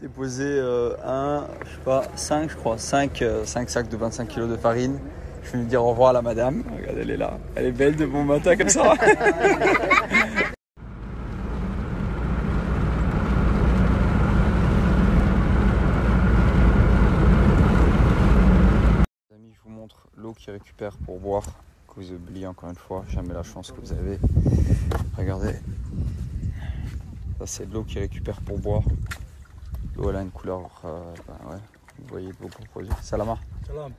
Déposer je sais pas, 5 sacs de 25 kg de farine. Je vais lui dire au revoir à la madame. Regardez, elle est là. Elle est belle de bon matin comme ça. Les amis, je vous montre l'eau qui récupère pour boire. Que vous oubliez encore une fois, jamais la chance que vous avez. Regardez. Ça, c'est de l'eau qui récupère pour boire. L'eau, elle a une couleur, ouais, vous voyez de vos propres yeux. Salama. Salam.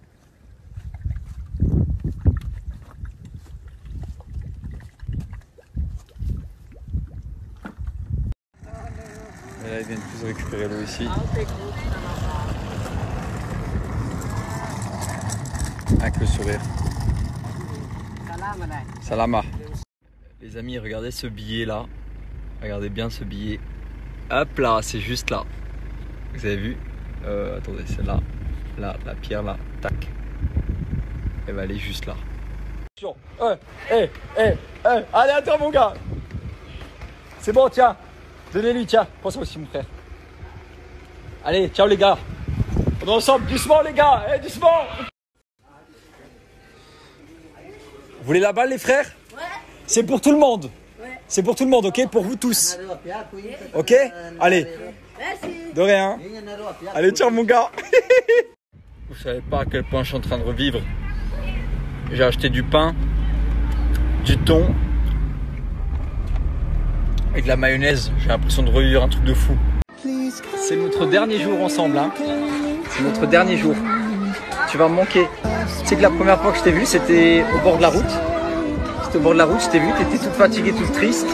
Et là, ils viennent tous récupérer l'eau ici. Avec le sourire. Salama. Les amis, regardez ce billet là. Regardez bien ce billet. Hop là, c'est juste là. Vous avez vu? Attendez, c'est là. Là, la pierre là. Tac. Elle va aller juste là. Allez, attends mon gars. C'est bon, tiens. Donnez-lui, tiens. Prends ça aussi mon frère. Allez, ciao les gars. On est ensemble. Doucement les gars. Doucement. Vous voulez la balle les frères? Ouais. C'est pour tout le monde. Ouais. C'est pour tout le monde, ok? Pour vous tous. Ok? Allez. Merci. De rien. Allez, ciao mon gars. Vous savez pas à quel point je suis en train de revivre. J'ai acheté du pain, du thon et de la mayonnaise. J'ai l'impression de revivre un truc de fou. C'est notre dernier jour ensemble, hein. C'est notre dernier jour. Tu vas me manquer. Tu sais que la première fois que je t'ai vu, c'était au bord de la route. C'était au bord de la route, je t'ai vu, t'étais toute fatiguée, toute triste.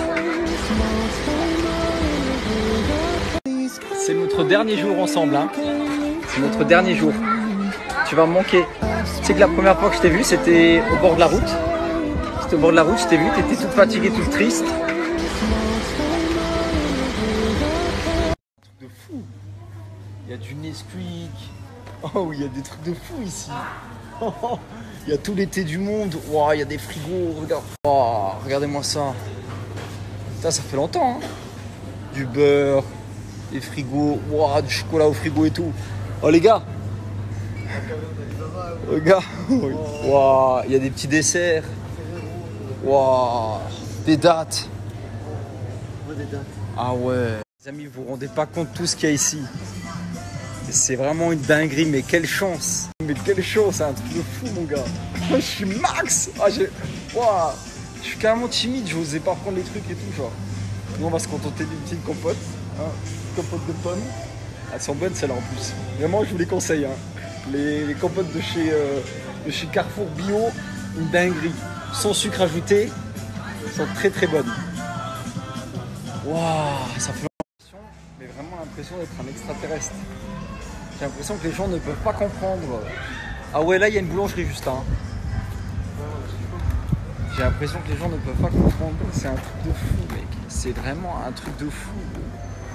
C'est notre dernier jour ensemble, hein. C'est notre dernier jour. Tu vas me manquer. Tu sais que la première fois que je t'ai vu, c'était au bord de la route. C'était au bord de la route, je t'ai vu, t'étais toute fatiguée, toute triste. Un truc de fou. Il y a du Nesquik. Oh, il y a des trucs de fou ici. Oh, il y a tout l'été du monde. Wow, il y a des frigos, regarde. Oh, regardez-moi ça. Putain, ça fait longtemps, hein. Du beurre, des frigos, wow, du chocolat au frigo et tout. Oh les gars. Regarde. Wow, il y a des petits desserts. Wow, des dates. Ah ouais. Les amis, vous vous rendez pas compte de tout ce qu'il y a ici. C'est vraiment une dinguerie, mais quelle chance! Mais quelle chance, c'est un truc de fou, mon gars! Moi, je suis max! Wow. Je suis carrément timide, je n'osais pas prendre les trucs et tout, genre. Nous, on va se contenter d'une petite compote, hein, compote de pommes. Elles sont bonnes, celles-là, en plus. Vraiment, je vous les conseille, hein. Les compotes de chez Carrefour Bio, une dinguerie. Sans sucre ajouté, elles sont très très bonnes. Waouh, ça fait l'impression, mais vraiment l'impression d'être un extraterrestre. J'ai l'impression que les gens ne peuvent pas comprendre. Ah ouais, là il y a une boulangerie juste là. J'ai l'impression que les gens ne peuvent pas comprendre. C'est un truc de fou, mec. C'est vraiment un truc de fou.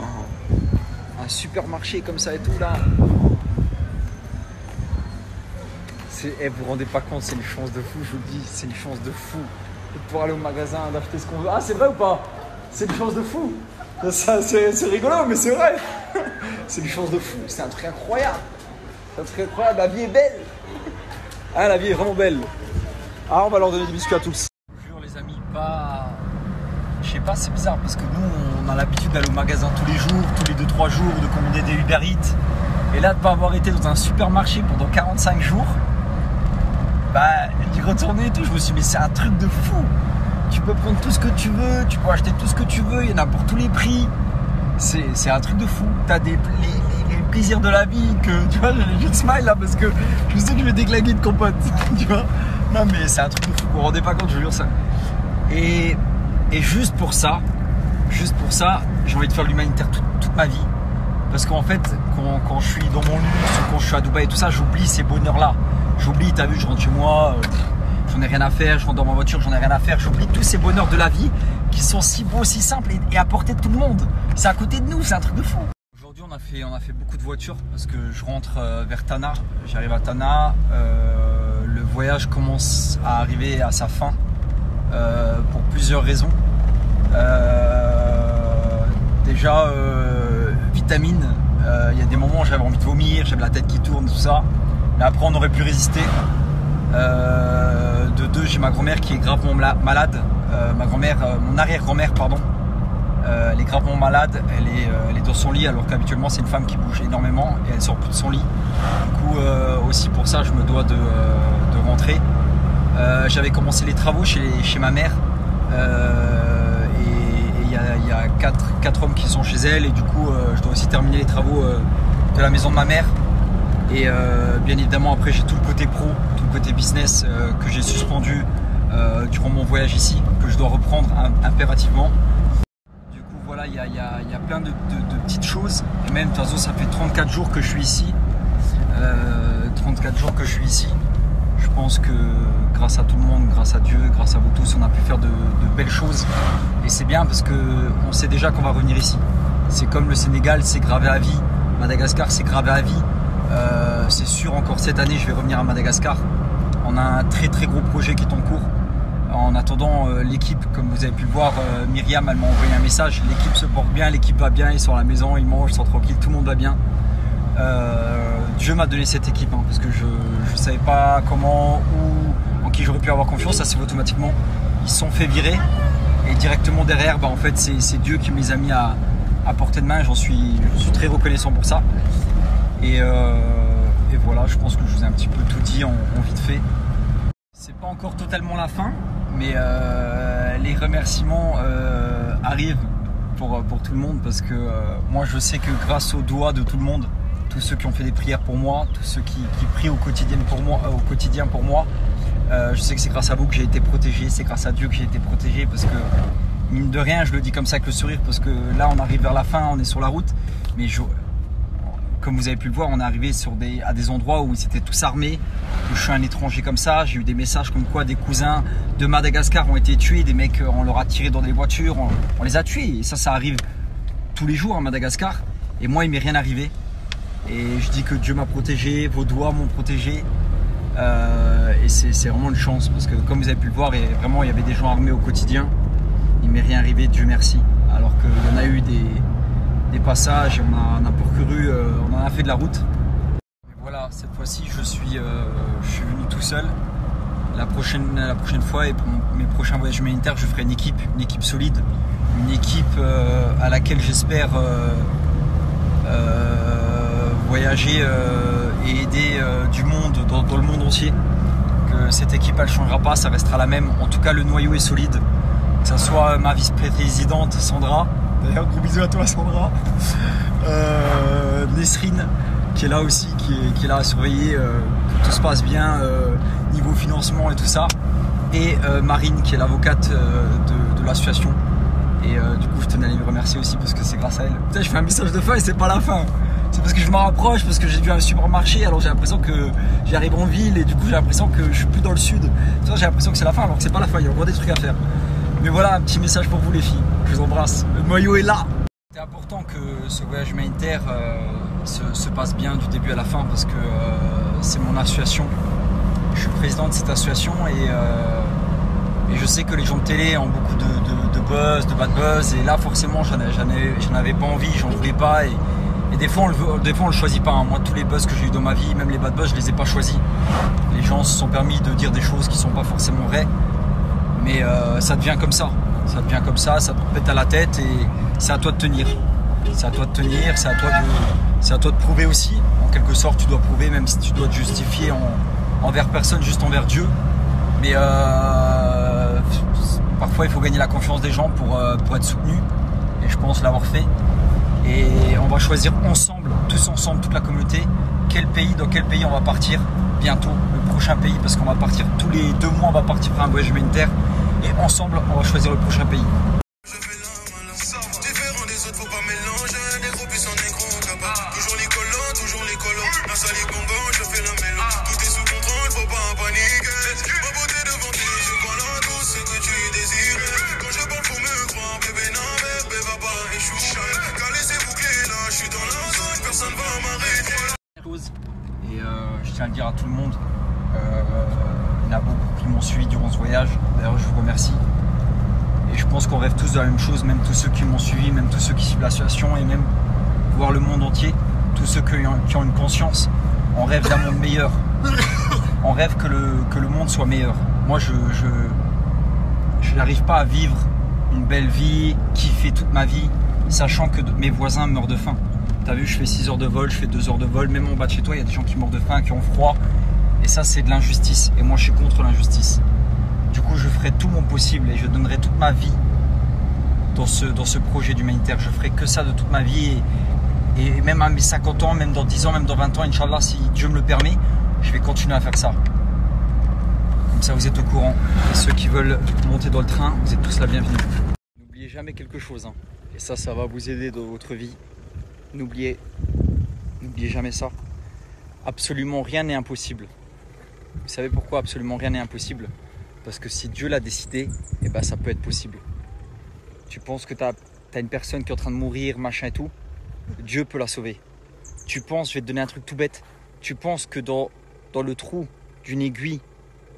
Oh. Un supermarché comme ça et tout là. Vous vous rendez pas compte, c'est une chance de fou, je vous le dis. C'est une chance de fou. De pouvoir aller au magasin, d'acheter ce qu'on veut. Ah, c'est vrai ou pas? C'est une chance de fou. C'est rigolo, mais c'est vrai. C'est une chance de fou, c'est un truc incroyable. C'est un truc incroyable, la vie est belle. Ah, la vie est vraiment belle. Ah, on va leur donner des biscuits à tous. Je vous jure les amis, pas... Je sais pas, c'est bizarre parce que nous, on a l'habitude d'aller au magasin tous les jours, tous les 2-3 jours, de commander des Uber Eats. Et là, de pas avoir été dans un supermarché pendant 45 jours, bah, d'y retourner et tout, je me suis dit, mais c'est un truc de fou. Tu peux prendre tout ce que tu veux, tu peux acheter tout ce que tu veux, il y en a pour tous les prix. C'est un truc de fou. T'as les plaisirs de la vie que, tu vois, j'ai juste smile là parce que je sais que je vais déglinguer de compote, tu vois. Non mais c'est un truc de fou, vous vous rendez pas compte, je vous jure ça. Et juste pour ça, j'ai envie de faire de l'humanitaire toute ma vie. Parce qu'en fait, quand je suis dans mon luxe, quand je suis à Dubaï et tout ça, j'oublie ces bonheurs-là. J'oublie, t'as vu, je rentre chez moi, j'en ai rien à faire, je rentre dans ma voiture, j'en ai rien à faire. J'oublie tous ces bonheurs de la vie qui sont si beaux, si simples et à portée de tout le monde. C'est à côté de nous, c'est un truc de fou. Aujourd'hui, on a fait beaucoup de voitures parce que je rentre vers Tana. J'arrive à Tana. Le voyage commence à arriver à sa fin pour plusieurs raisons. Déjà, vitamines. Il y a des moments où j'avais envie de vomir, j'avais la tête qui tourne, tout ça. Mais après, on aurait pu résister. De deux, j'ai ma grand-mère qui est gravement malade. Ma grand-mère, mon arrière-grand-mère, pardon. Elle est gravement malade, elle est dans son lit alors qu'habituellement c'est une femme qui bouge énormément et elle sort plus de son lit. Du coup aussi pour ça je me dois de rentrer. J'avais commencé les travaux chez ma mère et il y a quatre hommes qui sont chez elle et du coup je dois aussi terminer les travaux de la maison de ma mère. Et bien évidemment après j'ai tout le côté pro, tout le côté business que j'ai suspendu durant mon voyage ici, que je dois reprendre impérativement. Voilà, il y a plein de petites choses. Et même, de toute façon, ça fait 34 jours que je suis ici. 34 jours que je suis ici. Je pense que grâce à tout le monde, grâce à Dieu, grâce à vous tous, on a pu faire de belles choses. Et c'est bien parce qu'on sait déjà qu'on va revenir ici. C'est comme le Sénégal, c'est gravé à vie. Madagascar, c'est gravé à vie. C'est sûr, encore cette année, je vais revenir à Madagascar. On a un très très gros projet qui est en cours. En attendant, l'équipe, comme vous avez pu le voir, Myriam, elle m'a envoyé un message. L'équipe se porte bien, l'équipe va bien, ils sont à la maison, ils mangent, ils sont tranquilles, tout le monde va bien. Dieu m'a donné cette équipe parce que je ne savais pas comment ou en qui j'aurais pu avoir confiance. Ça s'est fait automatiquement. Ils se sont fait virer et directement derrière, en fait, c'est Dieu qui me les a mis à portée de main. Je suis très reconnaissant pour ça. Et voilà, je pense que je vous ai un petit peu tout dit en vite fait. C'est pas encore totalement la fin, mais les remerciements arrivent pour tout le monde parce que moi je sais que grâce aux doigts de tout le monde, tous ceux qui ont fait des prières pour moi, tous ceux qui prient au quotidien pour moi, je sais que c'est grâce à vous que j'ai été protégé, c'est grâce à Dieu que j'ai été protégé parce que mine de rien, je le dis comme ça avec le sourire parce que là on arrive vers la fin, on est sur la route, mais comme vous avez pu le voir, on est arrivé à des endroits où ils étaient tous armés. Je suis un étranger comme ça. J'ai eu des messages comme quoi des cousins de Madagascar ont été tués. Des mecs, on leur a tiré dans des voitures. On les a tués. Et ça arrive tous les jours à Madagascar. Et moi, il m'est rien arrivé. Et je dis que Dieu m'a protégé. Vos doigts m'ont protégé. Et c'est vraiment une chance. Parce que comme vous avez pu le voir, vraiment, il y avait des gens armés au quotidien. Il m'est rien arrivé, Dieu merci. Alors qu'il y en a eu des passages, on a parcouru, on en a fait de la route. Et voilà, cette fois-ci, je suis venu tout seul. La prochaine fois et pour mes prochains voyages humanitaires, je ferai une équipe solide, une équipe à laquelle j'espère voyager et aider du monde dans le monde entier. Que cette équipe, elle ne changera pas, ça restera la même. En tout cas, le noyau est solide. Que ce soit ma vice-présidente Sandra. D'ailleurs, gros bisous à toi Sandra. Nesrine qui est là aussi, qui est là à surveiller que tout se passe bien niveau financement et tout ça. Et Marine qui est l'avocate de l'association. Et du coup je tenais à les remercier aussi parce que c'est grâce à elle. Putain, je fais un message de fin et c'est pas la fin. C'est parce que je me rapproche, parce que j'ai vu un supermarché, alors j'ai l'impression que j'arrive en ville et du coup j'ai l'impression que je suis plus dans le sud. J'ai l'impression que c'est la fin alors que c'est pas la fin, il y a encore des trucs à faire. Mais voilà, un petit message pour vous les filles, je vous embrasse, le noyau est là. C'est important que ce voyage humanitaire se passe bien du début à la fin parce que c'est mon association. Je suis président de cette association et je sais que les gens de télé ont beaucoup de buzz, de bad buzz et là forcément j'en avais pas envie, j'en voulais pas et des fois on le choisit pas. Moi tous les buzz que j'ai eu dans ma vie, même les bad buzz, je les ai pas choisis. Les gens se sont permis de dire des choses qui sont pas forcément vraies. Mais ça devient comme ça, ça te pète à la tête et c'est à toi de tenir. C'est à toi de tenir, c'est à toi de prouver aussi. En quelque sorte, tu dois prouver, même si tu dois te justifier envers personne, juste envers Dieu. Mais parfois, il faut gagner la confiance des gens pour être soutenu. Et je pense l'avoir fait. Et on va choisir ensemble, tous ensemble, toute la communauté, dans quel pays on va partir bientôt, le prochain pays, parce qu'on va partir tous les 2 mois, on va partir pour un voyage humanitaire. Et ensemble, on va choisir le prochain pays. Car laissez-vous clé là, je suis dans la zone. Et je tiens à le dire à tout le monde, il y en a beaucoup qui m'ont suivi durant ce voyage, d'ailleurs je vous remercie. Et je pense qu'on rêve tous de la même chose, même tous ceux qui m'ont suivi, même tous ceux qui suivent l'association et même voir le monde entier, tous ceux qui ont une conscience, on rêve d'un monde meilleur. On rêve que le monde soit meilleur. Moi je n'arrive pas à vivre une belle vie, kiffer toute ma vie, sachant que mes voisins meurent de faim. T'as vu, je fais 6 heures de vol, je fais 2 heures de vol, même en bas de chez toi, il y a des gens qui meurent de faim, qui ont froid. Et ça, c'est de l'injustice. Et moi, je suis contre l'injustice. Du coup, je ferai tout mon possible et je donnerai toute ma vie dans ce projet d'humanitaire. Je ferai que ça de toute ma vie. Et même à mes 50 ans, même dans 10 ans, même dans 20 ans, Inch'Allah, si Dieu me le permet, je vais continuer à faire ça. Comme ça, vous êtes au courant. Et ceux qui veulent monter dans le train, vous êtes tous la bienvenue. N'oubliez jamais quelque chose. Hein. Et ça va vous aider dans votre vie. N'oubliez jamais ça. Absolument rien n'est impossible. Vous savez pourquoi absolument rien n'est impossible? Parce que si Dieu l'a décidé, eh ben ça peut être possible. Tu penses que tu as une personne qui est en train de mourir, machin et tout, Dieu peut la sauver. Tu penses, je vais te donner un truc tout bête, tu penses que dans le trou d'une aiguille,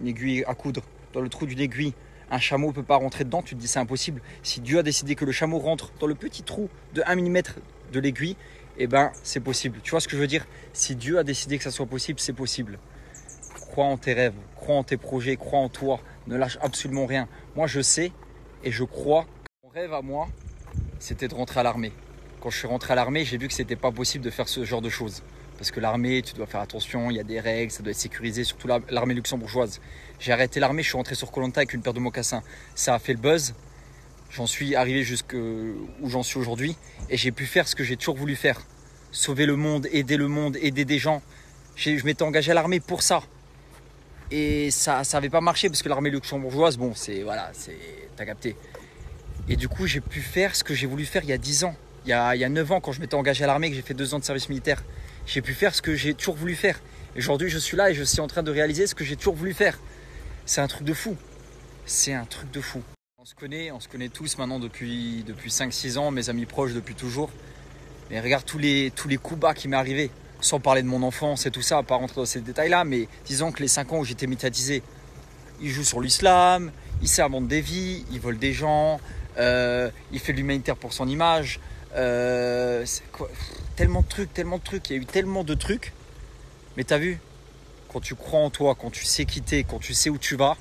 une aiguille à coudre, dans le trou d'une aiguille, un chameau ne peut pas rentrer dedans, tu te dis c'est impossible. Si Dieu a décidé que le chameau rentre dans le petit trou de 1 mm de l'aiguille, eh ben c'est possible. Tu vois ce que je veux dire? Si Dieu a décidé que ça soit possible, c'est possible. Crois en tes rêves, crois en tes projets, crois en toi, ne lâche absolument rien. Moi je sais et je crois que mon rêve à moi, c'était de rentrer à l'armée. Quand je suis rentré à l'armée, j'ai vu que c'était pas possible de faire ce genre de choses. Parce que l'armée, tu dois faire attention, il y a des règles, ça doit être sécurisé, surtout l'armée luxembourgeoise. J'ai arrêté l'armée, je suis rentré sur Koh Lanta avec une paire de mocassins. Ça a fait le buzz. J'en suis arrivé jusqu'où j'en suis aujourd'hui et j'ai pu faire ce que j'ai toujours voulu faire. Sauver le monde, aider des gens. Je m'étais engagé à l'armée pour ça. Et ça n'avait pas marché parce que l'armée luxembourgeoise, bon, t'as capté. Et du coup, j'ai pu faire ce que j'ai voulu faire il y a 10 ans. Il y a 9 ans, quand je m'étais engagé à l'armée, que j'ai fait 2 ans de service militaire. J'ai pu faire ce que j'ai toujours voulu faire. Et aujourd'hui, je suis là et je suis en train de réaliser ce que j'ai toujours voulu faire. C'est un truc de fou. C'est un truc de fou. On se connaît tous maintenant depuis 5-6 ans, mes amis proches depuis toujours. Mais regarde tous les coups bas qui m'est arrivé. Sans parler de mon enfance et tout ça, pas rentrer dans ces détails-là, mais disons que les 5 ans où j'étais médiatisé, il joue sur l'islam, il sermente des vies, il vole des gens, il fait de l'humanitaire pour son image. Tellement de trucs, il y a eu tellement de trucs. Mais t'as vu, quand tu crois en toi, quand tu sais quitter, quand tu sais où tu vas,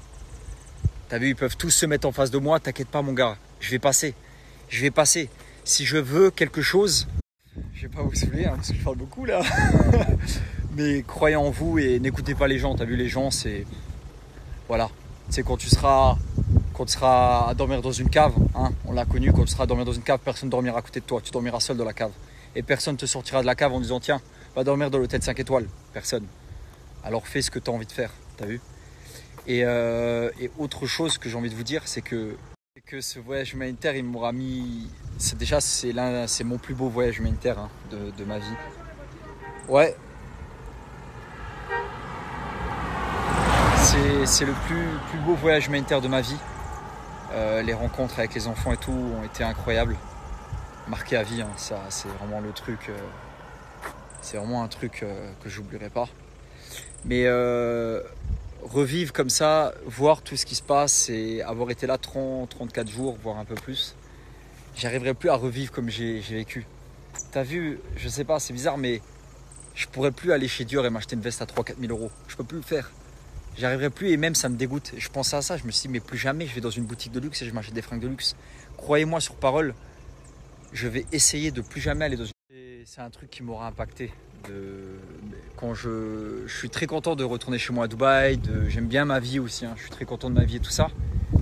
t'as vu, ils peuvent tous se mettre en face de moi, t'inquiète pas mon gars, je vais passer. Si je veux quelque chose, je vais pas vous saouler parce que je parle beaucoup là. Mais croyez en vous et n'écoutez pas les gens. T'as vu, les gens, c'est... Voilà. C'est quand tu seras à dormir dans une cave, hein, on l'a connu, quand tu seras à dormir dans une cave, personne ne dormira à côté de toi. Tu dormiras seul dans la cave. Et personne ne te sortira de la cave en disant tiens, va dormir dans l'hôtel 5 étoiles. Personne. Alors fais ce que tu as envie de faire. T'as vu? Et autre chose que j'ai envie de vous dire, c'est que ce voyage humanitaire, il m'aura mis... C'est mon plus beau voyage humanitaire hein, de ma vie. Ouais. C'est le plus beau voyage humanitaire de ma vie. Les rencontres avec les enfants et tout ont été incroyables. Marqué à vie, hein, ça c'est vraiment le truc. C'est vraiment un truc que j'oublierai pas. Mais revivre comme ça, voir tout ce qui se passe et avoir été là 34 jours, voire un peu plus, j'arriverai plus à revivre comme j'ai vécu. T'as vu, je sais pas, c'est bizarre, mais je pourrais plus aller chez Dior et m'acheter une veste à 3-4 000 euros. Je peux plus le faire. J'arriverai plus et même ça me dégoûte. Je pensais à ça, je me suis dit mais plus jamais je vais dans une boutique de luxe et je m'achète des fringues de luxe. Croyez-moi sur parole, je vais essayer de plus jamais aller dans une... Et c'est un truc qui m'aura impacté. Quand je suis très content de retourner chez moi à Dubaï, j'aime bien ma vie aussi, hein. Je suis très content de ma vie et tout ça.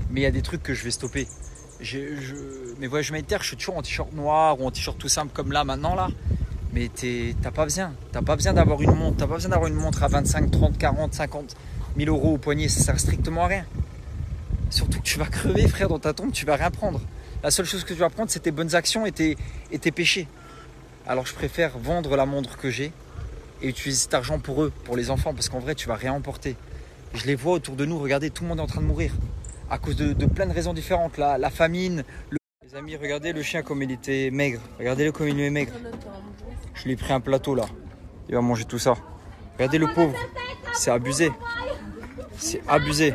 Mais il y a des trucs que je vais stopper. Mes voyages humanitaires, je suis toujours en t-shirt noir ou en t-shirt tout simple comme là maintenant là. Mais t'as pas besoin d'avoir une montre. T'as pas besoin d'avoir une montre à 25, 30, 40, 50 000 euros au poignet. Ça sert strictement à rien. Surtout que tu vas crever frère dans ta tombe, tu vas rien prendre. La seule chose que tu vas prendre c'est tes bonnes actions et tes péchés. Alors je préfère vendre la montre que j'ai et utiliser cet argent pour eux, pour les enfants, parce qu'en vrai tu vas rien emporter. Je les vois autour de nous, regardez, tout le monde est en train de mourir à cause de plein de raisons différentes, la famine. Les amis, regardez le chien comme il était maigre, regardez-le comme il est maigre. lui ai pris un plateau là. Il va manger tout ça. Regardez le pauvre. C'est abusé. C'est abusé.